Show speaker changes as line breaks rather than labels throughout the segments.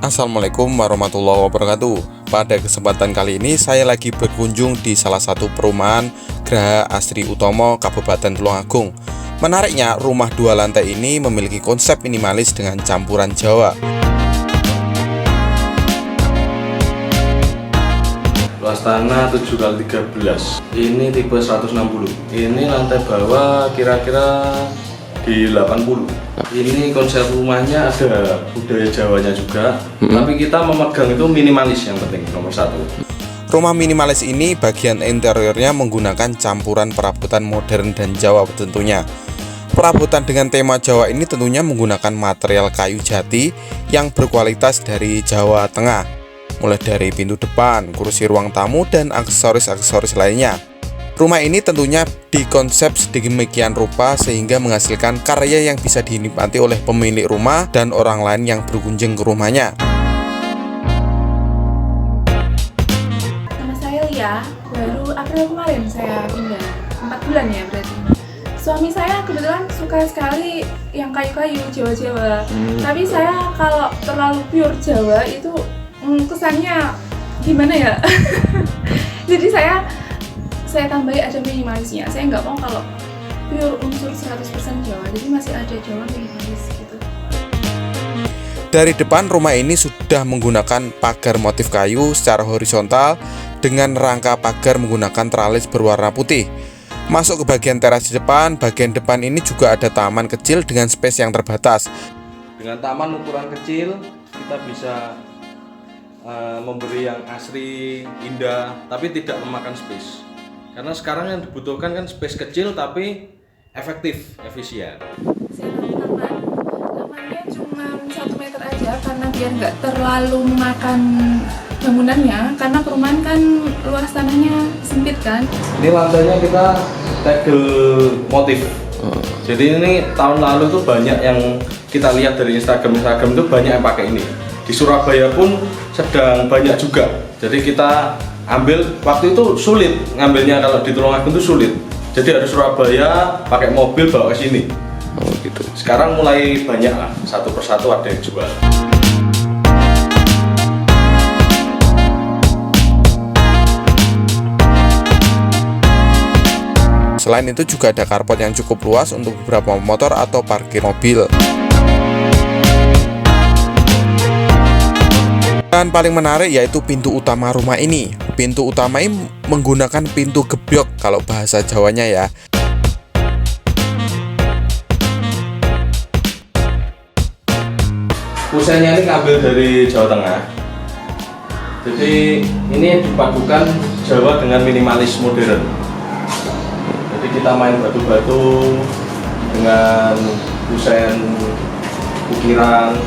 Assalamualaikum warahmatullahi wabarakatuh. Pada kesempatan kali ini saya lagi berkunjung di salah satu perumahan Graha Asri Utomo, Kabupaten Tulungagung. Menariknya, rumah 2 lantai ini memiliki konsep minimalis dengan campuran Jawa.
Luas tanah 7x13. Ini tipe 160. Ini lantai bawah kira-kira di 80. Ini konsep rumahnya ada budaya Jawanya juga, tapi kita memegang itu minimalis yang penting, nomor 1.
Rumah minimalis ini bagian interiornya menggunakan campuran perabotan modern dan Jawa tentunya. Perabotan dengan tema Jawa ini tentunya menggunakan material kayu jati yang berkualitas dari Jawa Tengah, mulai dari pintu depan, kursi ruang tamu, dan aksesoris-aksesoris lainnya. Rumah ini tentunya dikonsep sedemikian rupa sehingga menghasilkan karya yang bisa dinikmati oleh pemilik rumah dan orang lain yang berkunjung ke rumahnya.
Nama saya Lia, baru April kemarin saya pindah, 4 bulan ya berarti. Suami saya kebetulan suka sekali yang kayu-kayu Jawa-Jawa. Tapi saya kalau terlalu pure Jawa itu kesannya gimana ya? Jadi saya tambahi ada minimalisnya. Saya nggak mau kalau pure unsur 100% Jawa, jadi masih ada Jawa minimalis gitu.
Dari depan rumah ini sudah menggunakan pagar motif kayu secara horizontal dengan rangka pagar menggunakan teralis berwarna putih. Masuk ke bagian teras di depan, bagian depan ini juga ada taman kecil dengan space yang terbatas.
Dengan taman ukuran kecil, kita bisa memberi yang asri, indah, tapi tidak memakan space. Karena sekarang yang dibutuhkan kan space kecil tapi efektif, efisien.
Saya tamannya cuma 1 meter aja karena biar nggak terlalu memakan bangunannya, karena perumahan kan luas tanahnya sempit kan.
Ini lantainya kita tegel motif. Jadi ini tahun lalu tuh banyak yang kita lihat dari Instagram itu banyak yang pakai ini. Di Surabaya pun sedang banyak juga. Jadi kita ambil, waktu itu sulit ngambilnya, kalau di Tulungagung itu sulit. Jadi harus Surabaya pakai mobil bawa ke sini.
Oh gitu.
Sekarang mulai banyak lah, satu persatu ada yang jual.
Selain itu juga ada carport yang cukup luas untuk beberapa motor atau parkir mobil. Dan paling menarik yaitu pintu utama rumah ini. Pintu utama ini menggunakan pintu gebyok kalau bahasa Jawanya ya.
Pusatnya ini ngambil dari Jawa Tengah. Jadi ini dipadukan Jawa dengan minimalis modern. Jadi kita main batu-batu dengan kusen, ukiran.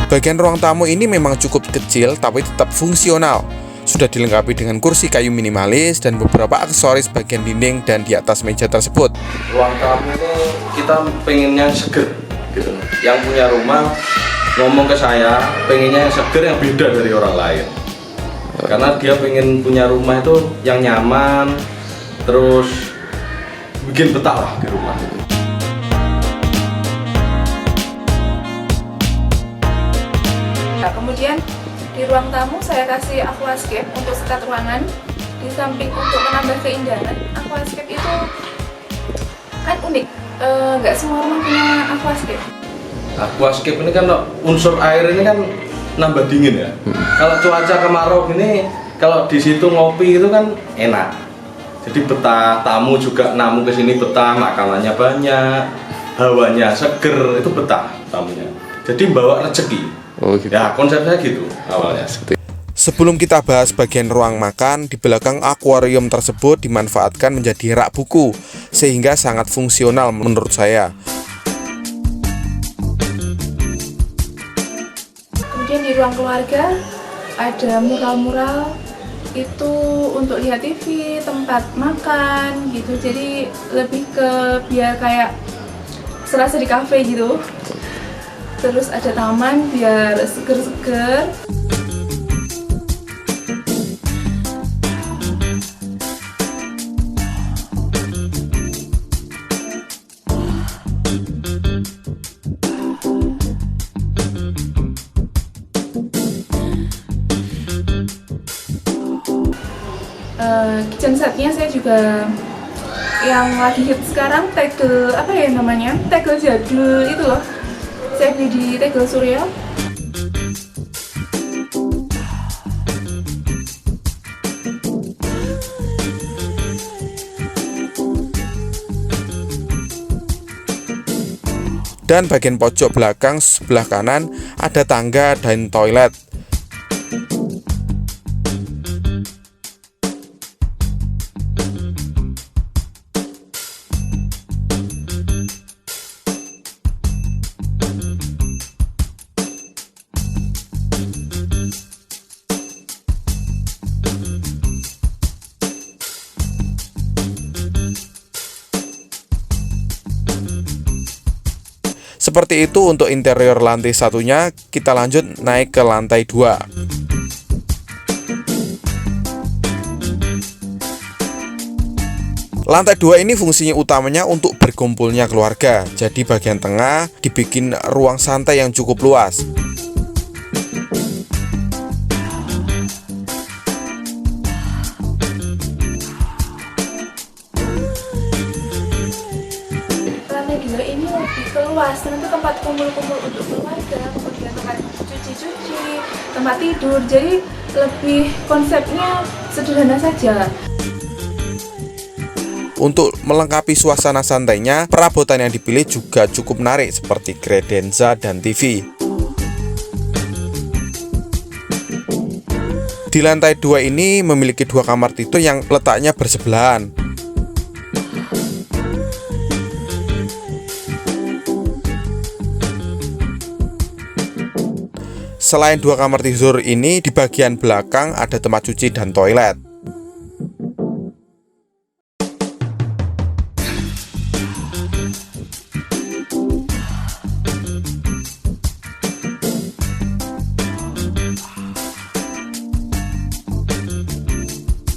Bagian ruang tamu ini memang cukup kecil tapi tetap fungsional. Sudah dilengkapi dengan kursi kayu minimalis dan beberapa aksesoris bagian dinding dan di atas meja tersebut.
Ruang tamu ini kita pengennya seger gitu. Yang punya rumah ngomong ke saya pengennya yang seger, yang beda dari orang lain. Karena dia pengen punya rumah itu yang nyaman, terus bikin betah lah di rumah itu.
Kemudian di ruang tamu saya kasih aquascape untuk sekat ruangan. Di samping untuk menambah keindahan, aquascape itu kan unik. Nggak semua rumah punya aquascape.
Aquascape ini kan unsur air ini kan nambah dingin ya. Kalau cuaca kemarau gini, kalau di situ ngopi itu kan enak. Jadi betah, tamu juga namu ke sini betah, makanannya banyak, hawanya seger, itu betah tamunya. Jadi bawa rezeki.
Oh gitu.
Ya konsepnya gitu awalnya.
Sebelum kita bahas bagian ruang makan, di belakang akuarium tersebut dimanfaatkan menjadi rak buku, sehingga sangat fungsional menurut saya.
Kemudian di ruang keluarga ada mural-mural, itu untuk lihat TV, tempat makan gitu. Jadi lebih ke biar kayak serasa di kafe gitu. Terus ada taman biar seger-seger. kitchen setnya saya juga yang lagi hit sekarang tegel tegel jadul itu loh, saya beli di Tegel Surya.
Dan bagian pojok belakang sebelah kanan ada tangga dan toilet. Seperti itu untuk interior lantai satunya. Kita lanjut naik ke lantai 2. Lantai 2 ini fungsinya utamanya untuk berkumpulnya keluarga. Jadi bagian tengah dibikin ruang santai yang cukup luas.
Lantai 2 ini lebih keluas, nanti tempat kumpul-kumpul untuk keluarga, kemudian tempat cuci-cuci, tempat tidur, jadi lebih konsepnya sederhana saja.
Untuk melengkapi suasana santainya, perabotan yang dipilih juga cukup menarik seperti kredenza dan TV. Di lantai 2 ini memiliki 2 kamar tidur yang letaknya bersebelahan. Selain 2 kamar tidur ini, di bagian belakang ada tempat cuci dan toilet.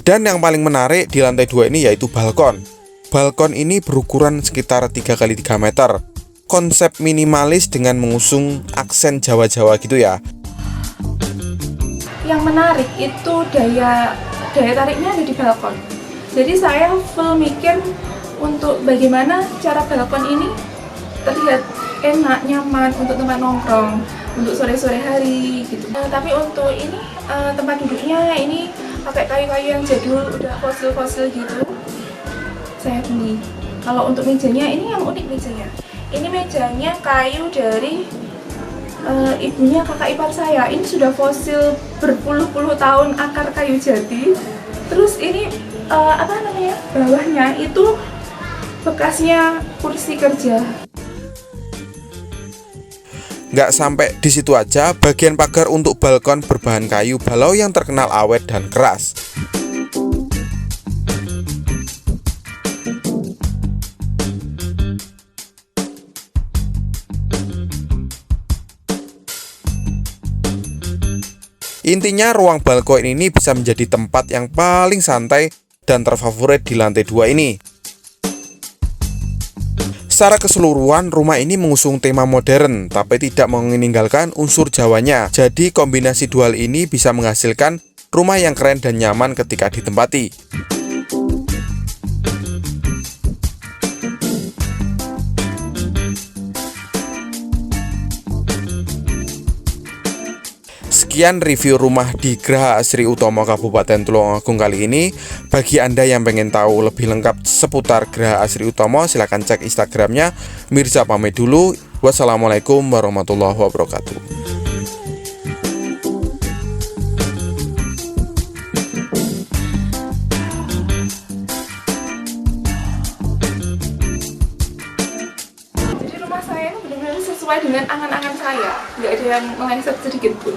Dan yang paling menarik di lantai 2 ini yaitu balkon. Balkon ini berukuran sekitar 3x3 meter. Konsep minimalis dengan mengusung aksen Jawa-Jawa gitu ya.
Yang menarik itu daya tariknya ada di balkon. Jadi saya full mikir untuk bagaimana cara balkon ini terlihat enak, nyaman untuk tempat nongkrong, untuk sore-sore hari gitu. Tapi untuk ini tempat duduknya ini pakai kayu-kayu yang jadul, udah fosil-fosil gitu. Saya beli. Kalau untuk mejanya ini yang unik mejanya. Ini mejanya kayu dari ibunya kakak ipar saya. Ini sudah fosil berpuluh-puluh tahun, akar kayu jati. Terus ini bawahnya itu bekasnya kursi kerja.
Nggak sampai di situ aja, bagian pagar untuk balkon berbahan kayu balau yang terkenal awet dan keras. Intinya ruang balkon ini bisa menjadi tempat yang paling santai dan terfavorit di lantai 2 ini. Secara keseluruhan, rumah ini mengusung tema modern, tapi tidak meninggalkan unsur Jawanya. Jadi kombinasi dua hal ini bisa menghasilkan rumah yang keren dan nyaman ketika ditempati. Sekian review rumah di Graha Asri Utomo Kabupaten Tulungagung kali ini. Bagi Anda yang pengen tahu lebih lengkap seputar Graha Asri Utomo, silahkan cek Instagramnya. Mirza pamit dulu. Wassalamualaikum warahmatullahi wabarakatuh.
Jadi rumah saya ini benar-benar sesuai dengan angan-angan saya, nggak ada yang meleset sedikit pun.